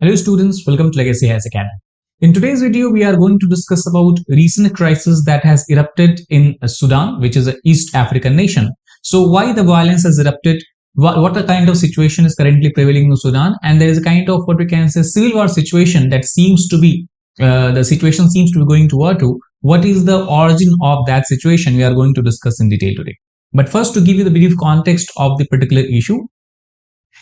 Hello students, welcome to Legacy IAS Academy. In today's video, we are going to discuss about recent crisis that has erupted in Sudan, which is an East African nation. So why the violence has erupted, what a kind of situation is currently prevailing in Sudan, and there is a kind of what we can say civil war situation that seems to be, the situation seems to be going to war to. What is the origin of that situation? We are going to discuss in detail today. But first, to give you the brief context of the particular issue,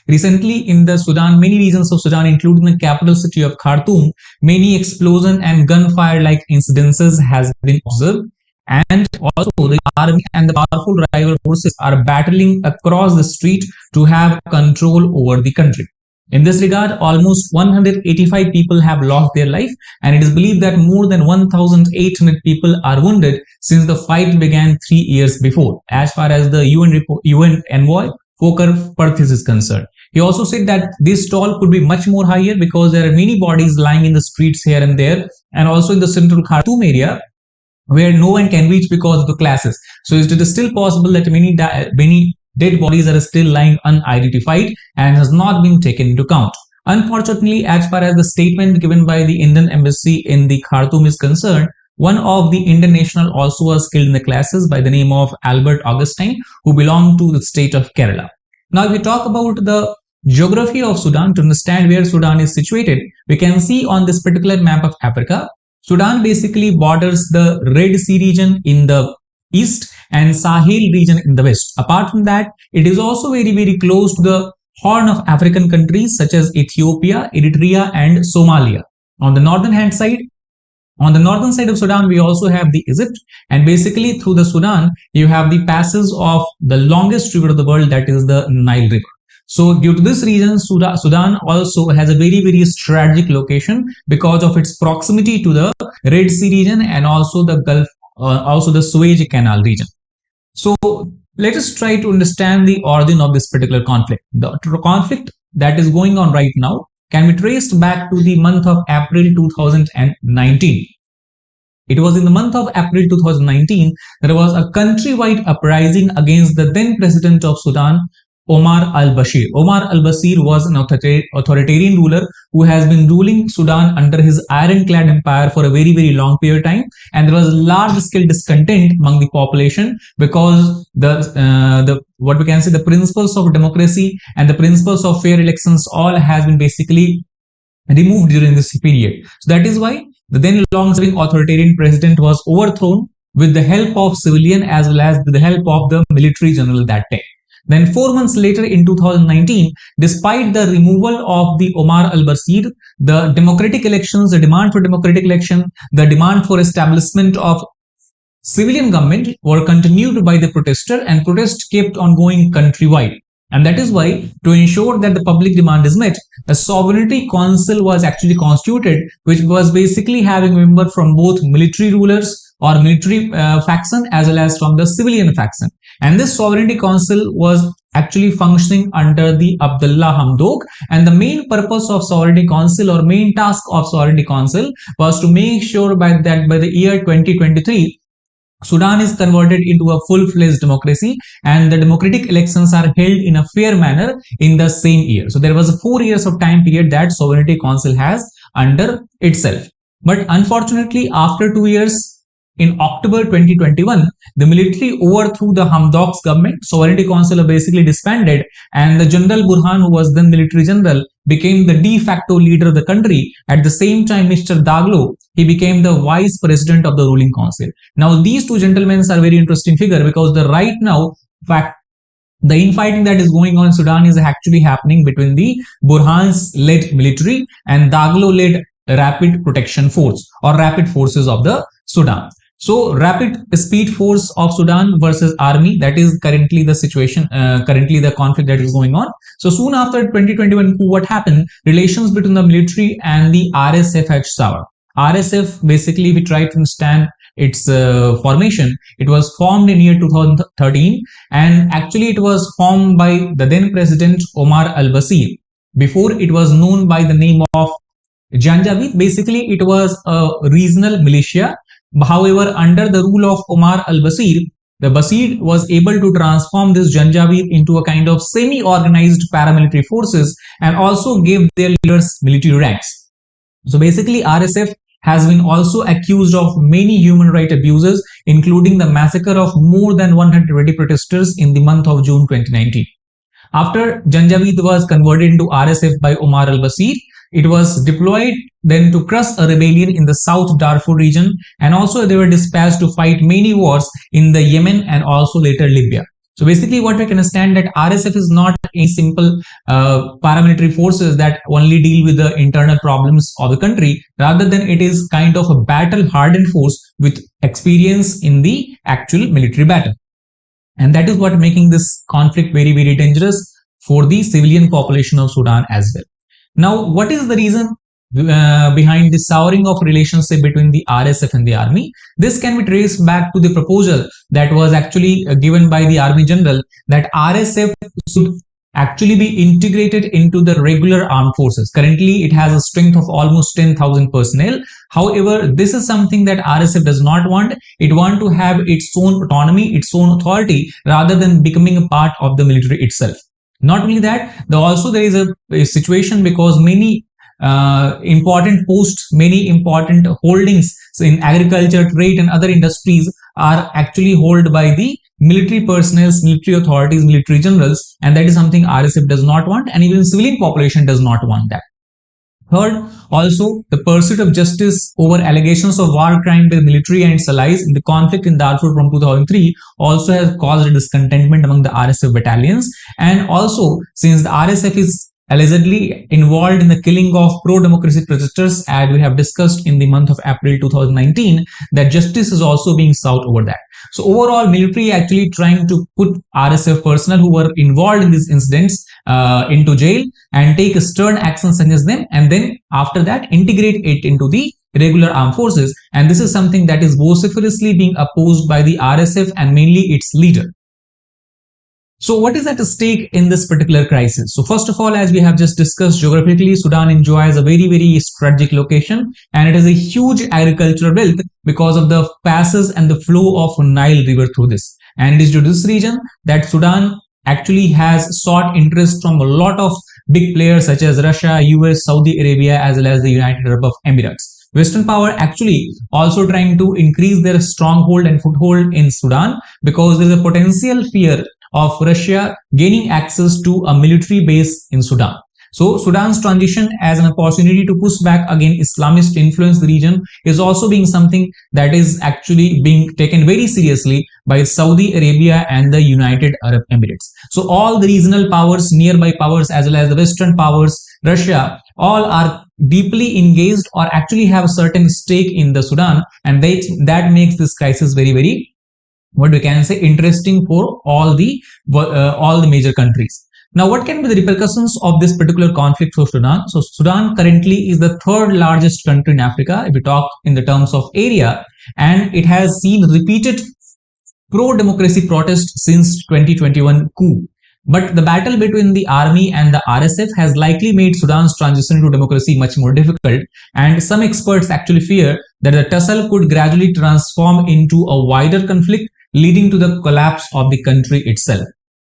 recently in the Sudan, many regions of Sudan, including the capital city of Khartoum, many explosion and gunfire-like incidences has been observed. And also the army and the powerful rival forces are battling across the street to have control over the country. In this regard, almost 185 people have lost their life, and it is believed that more than 1,800 people are wounded since the fight began 3 years before, as far as the UN envoy Volker Perthes is concerned. He also said that this toll could be much more higher because there are many bodies lying in the streets here and there, and also in the central Khartoum area where no one can reach because of the clashes. So it is still possible that many dead bodies are still lying unidentified and has not been taken into account. Unfortunately, as far as the statement given by the Indian embassy in the Khartoum is concerned, one of the Indian national also was killed in the clashes by the name of Albert Augustine, who belonged to the state of Kerala. Now, if we talk about the geography of Sudan to understand where Sudan is situated, we can see on this particular map of Africa, Sudan basically borders the Red Sea region in the east and Sahel region in the west. Apart from that, it is also very close to the Horn of African countries such as Ethiopia, Eritrea and Somalia. On the northern side of Sudan, we also have the Egypt, and basically through the Sudan, you have the passes of the longest river of the world, that is the Nile River. So due to this reason, Sudan also has a very strategic location because of its proximity to the Red Sea region and also the Gulf, also the Suez Canal region. So let us try to understand the origin of this particular conflict. The conflict that is going on right now can be traced back to the month of April 2019. It was in the month of April 2019 there was a countrywide uprising against the then president of Sudan, Omar al-Bashir. Omar al-Bashir was an authoritarian ruler who has been ruling Sudan under his ironclad empire for a very long period of time, and there was large-scale discontent among the population because the principles of democracy and the principles of fair elections all has been basically removed during this period. So that is why the then long-serving authoritarian president was overthrown with the help of civilian as well as with the help of the military general that day. Then 4 months later in 2019, despite the removal of the Omar al-Bashir, the democratic elections, the demand for democratic election, the demand for establishment of civilian government were continued by the protester, and protests kept on going countrywide. And that is why, to ensure that the public demand is met, a sovereignty council was actually constituted, which was basically having members from both military rulers or military faction as well as from the civilian faction. And this sovereignty council was actually functioning under the Abdullah Hamdok, and the main purpose of sovereignty council or main task of sovereignty council was to make sure by the year 2023 Sudan is converted into a full-fledged democracy and the democratic elections are held in a fair manner in the same year. So there was a 4 years of time period that sovereignty council has under itself. But unfortunately, after 2 years, in October 2021, the military overthrew the Hamdok's government. Sovereignty Council basically disbanded, and the General Burhan, who was then military general, became the de facto leader of the country. At the same time, Mr. Daglo, he became the vice president of the ruling council. Now, these two gentlemen are very interesting figure because right now, the infighting that is going on in Sudan is actually happening between the Burhan's led military and Daglo led Rapid Protection Force or Rapid Forces of the Sudan. So Rapid Speed Force of Sudan versus Army, that is currently the situation, currently the conflict that is going on. So soon after 2021, what happened? Relations between the military and the RSF had soured. RSF, basically, we try to understand its formation. It was formed in year 2013, and actually it was formed by the then president Omar al-Bashir. Before, it was known by the name of Janjaweed. Basically, it was a regional militia. However, under the rule of Omar al-Bashir, The Basid was able to transform this Janjaweed into a kind of semi-organized paramilitary forces and also gave their leaders military ranks. So basically, RSF has been also accused of many human rights abuses, including the massacre of more than 120 protesters in the month of June 2019. After Janjaweed was converted into RSF by Omar al-Bashir, it was deployed then to crush a rebellion in the South Darfur region, and also they were dispatched to fight many wars in the Yemen and also later Libya. So basically what we can understand that RSF is not a simple paramilitary forces that only deal with the internal problems of the country. Rather than it is kind of a battle hardened force with experience in the actual military battle. And that is what making this conflict very, very dangerous for the civilian population of Sudan as well. Now, what is the reason behind the souring of relationship between the RSF and the army? This can be traced back to the proposal that was actually given by the army general that RSF should actually be integrated into the regular armed forces. Currently, it has a strength of almost 10,000 personnel. However, this is something that RSF does not want. It wants to have its own autonomy, its own authority, rather than becoming a part of the military itself. Not only that, there is a situation because many important posts, many important holdings in agriculture, trade, and other industries are actually held by the military personnel, military authorities, military generals, and that is something RSF does not want, and even civilian population does not want that. Third, also the pursuit of justice over allegations of war crime by the military and its allies in the conflict in Darfur from 2003 also has caused discontentment among the RSF battalions. And also, since the RSF is allegedly involved in the killing of pro-democracy protesters, as we have discussed in the month of April 2019, that justice is also being sought over that. So overall, military actually trying to put RSF personnel who were involved in these incidents into jail and take stern actions against them, and then after that integrate it into the regular armed forces. And this is something that is vociferously being opposed by the RSF and mainly its leader. So what is at stake in this particular crisis? So first of all, as we have just discussed, geographically, Sudan enjoys a very, very strategic location, and it is a huge agricultural wealth because of the passes and the flow of Nile River through this. And it is to this region that Sudan actually has sought interest from a lot of big players such as Russia, US, Saudi Arabia, as well as the United Arab Emirates. Western power actually also trying to increase their stronghold and foothold in Sudan because there is a potential fear of Russia gaining access to a military base in Sudan. So Sudan's transition as an opportunity to push back against Islamist influence in the region is also being something that is actually being taken very seriously by Saudi Arabia and the United Arab Emirates. So all the regional powers, nearby powers, as well as the Western powers, Russia, all are deeply engaged or actually have a certain stake in the Sudan, and that makes this crisis very, very, what we can say, interesting for all the major countries. Now, what can be the repercussions of this particular conflict for Sudan? So Sudan currently is the third largest country in Africa if we talk in the terms of area, and it has seen repeated pro-democracy protests since 2021 coup. But the battle between the army and the RSF has likely made Sudan's transition to democracy much more difficult, and some experts actually fear that the tussle could gradually transform into a wider conflict, leading to the collapse of the country itself.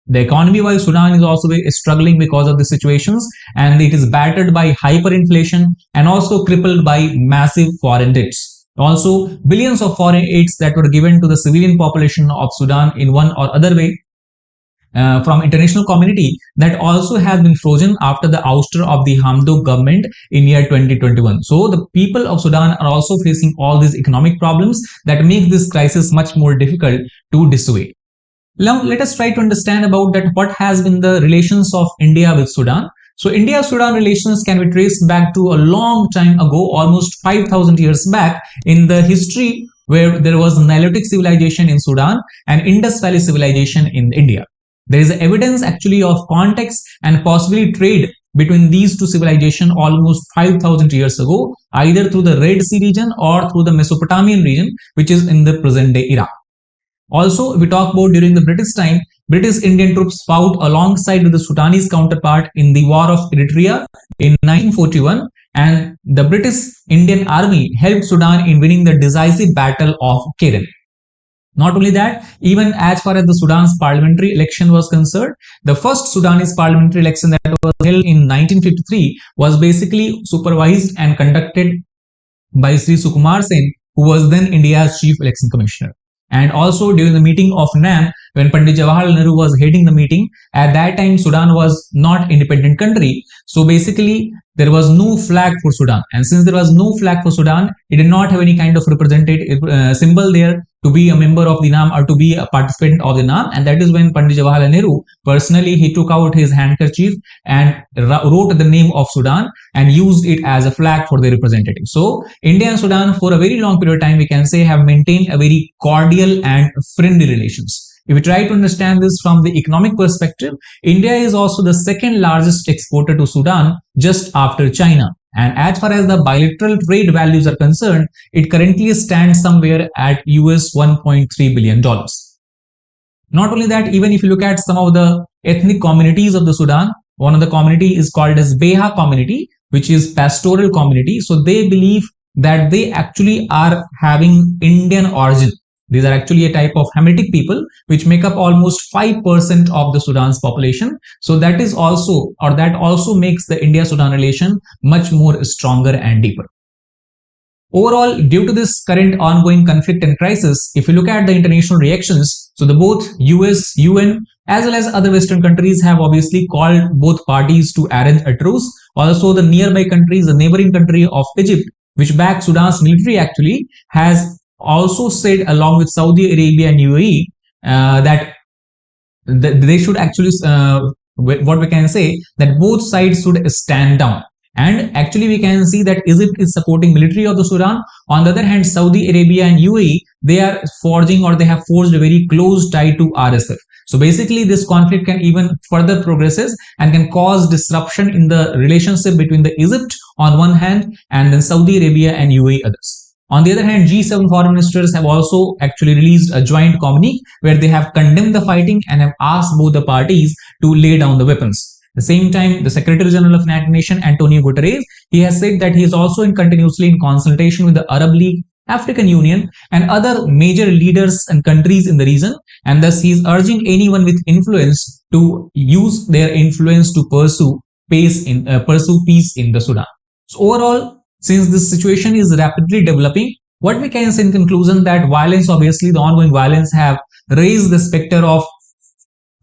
The economy-wise, Sudan is also struggling because of the situations, and it is battered by hyperinflation and also crippled by massive foreign debts. Also, billions of foreign aids that were given to the civilian population of Sudan in one or other way from international community, that also has been frozen after the ouster of the Hamdok government in year 2021. So the people of Sudan are also facing all these economic problems that make this crisis much more difficult to dissuade. Now let us try to understand about that what has been the relations of India with Sudan. So India-Sudan relations can be traced back to a long time ago, almost 5,000 years back in the history, where there was Nilotic civilization in Sudan and Indus Valley civilization in India. There is evidence actually of context and possibly trade between these two civilizations almost 5,000 years ago, either through the Red Sea region or through the Mesopotamian region, which is in the present day Iraq. Also, if we talk about during the British time, British Indian troops fought alongside with the Sudanese counterpart in the War of Eritrea in 1941, and the British Indian Army helped Sudan in winning the decisive Battle of Keren. Not only that, even as far as the Sudan's parliamentary election was concerned, the first Sudanese parliamentary election that was held in 1953 was basically supervised and conducted by Sri Sukumar Sen, who was then India's chief election commissioner. And also during the meeting of NAM, when Pandit Jawaharlal Nehru was heading the meeting, at that time Sudan was not independent country. So basically there was no flag for Sudan. And since there was no flag for Sudan, it did not have any kind of representative symbol there to be a member of the NAM or to be a participant of the NAM. And that is when Pandit Jawaharlal Nehru personally, he took out his handkerchief and wrote the name of Sudan and used it as a flag for the representative. So India and Sudan for a very long period of time, we can say, have maintained a very cordial and friendly relations. If we try to understand this from the economic perspective, India is also the second largest exporter to Sudan just after China. And as far as the bilateral trade values are concerned, it currently stands somewhere at US $1.3 billion. Not only that, even if you look at some of the ethnic communities of the Sudan, one of the community is called as Beha community, which is pastoral community. So they believe that they actually are having Indian origin. These are actually a type of Hamitic people which make up almost 5% of the Sudan's population. So that is also, or that also makes the India-Sudan relation much more stronger and deeper. Overall, due to this current ongoing conflict and crisis, if you look at the international reactions, so the both US, UN, as well as other Western countries have obviously called both parties to arrange a truce. Also, the nearby countries, the neighboring country of Egypt, which backs Sudan's military actually, has also said along with Saudi Arabia and UAE that they should actually, what we can say, that both sides should stand down. And actually we can see that Egypt is supporting military of the Sudan. On the other hand, Saudi Arabia and UAE, they are forging, or they have forged a very close tie to RSF. So basically this conflict can even further progresses and can cause disruption in the relationship between the Egypt on one hand and then Saudi Arabia and UAE others. On the other hand, G7 foreign ministers have also actually released a joint communique where they have condemned the fighting and have asked both the parties to lay down the weapons. At the same time, the Secretary General of United Nations, Antonio Guterres, he has said that he is also continuously in consultation with the Arab League, African Union, and other major leaders and countries in the region, and thus he is urging anyone with influence to use their influence to pursue peace in the Sudan. So overall, since this situation is rapidly developing, what we can say in conclusion that violence, obviously the ongoing violence have raised the specter of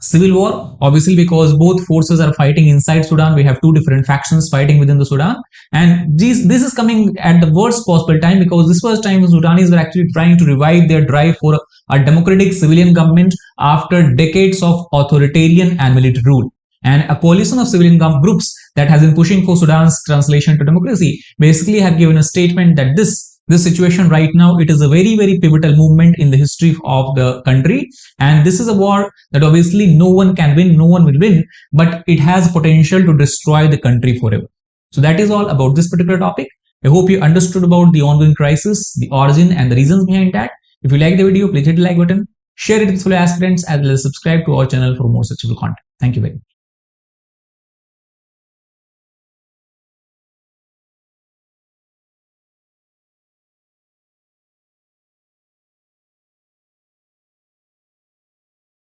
civil war, obviously because both forces are fighting inside Sudan. We have two different factions fighting within the Sudan, and this is coming at the worst possible time, because this was time when Sudanese were actually trying to revive their drive for a democratic civilian government after decades of authoritarian and military rule. And a coalition of civilian groups that has been pushing for Sudan's translation to democracy basically have given a statement that this situation right now, it is a very, very pivotal movement in the history of the country. And this is a war that obviously no one can win, no one will win, but it has potential to destroy the country forever. So that is all about this particular topic. I hope you understood about the ongoing crisis, the origin and the reasons behind that. If you like the video, please hit the like button, share it with fellow aspirants, as well as subscribe to our channel for more such content. Thank you very much.